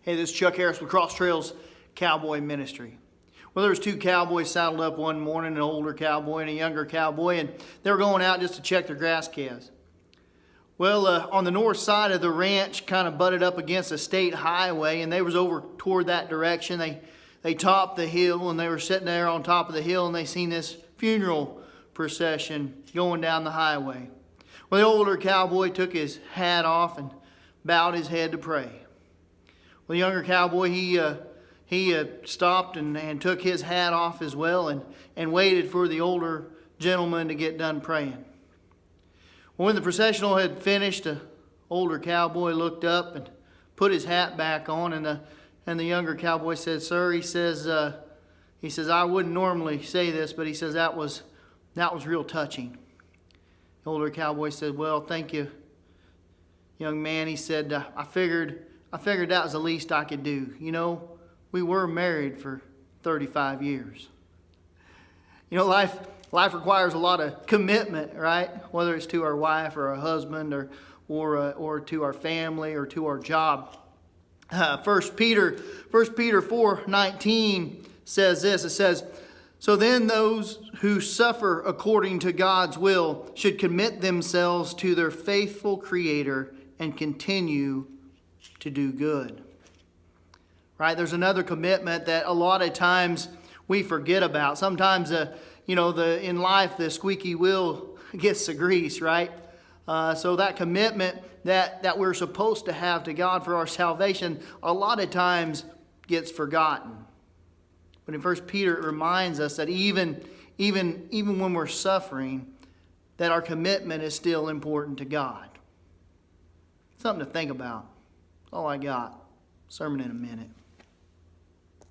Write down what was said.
Hey, this is Chuck Harris with Cross Trails Cowboy Ministry. Well, there was two cowboys saddled up one morning, an older cowboy and a younger cowboy, and they were going out just to check their grass calves. Well, on the north side of the ranch kind of butted up against a state highway, and they was over toward that direction. They topped the hill, and they were sitting there on top of the hill, and they seen this funeral procession going down the highway. Well, the older cowboy took his hat off and bowed his head to pray. Well, the younger cowboy, he stopped and took his hat off as well and waited for the older gentleman to get done praying. Well, when the processional had finished, the older cowboy looked up and put his hat back on, and the younger cowboy said, "Sir," he says, "I wouldn't normally say this, but he says that was real touching." The older cowboy said, "Well, thank you, young man." He said, I figured that was the least I could do. You know, we were married for 35 years. You know, life requires a lot of commitment, right? Whether it's to our wife or our husband or to our family or to our job. 1 Peter 4:19 says this. It says, "So then those who suffer according to God's will should commit themselves to their faithful Creator and continue to do good." Right? There's another commitment that a lot of times we forget about. Sometimes, in life, the squeaky wheel gets the grease, right? So that commitment that we're supposed to have to God for our salvation, a lot of times gets forgotten. But in 1 Peter, it reminds us that even when we're suffering, that our commitment is still important to God. Something to think about. That's all I got. Sermon in a minute.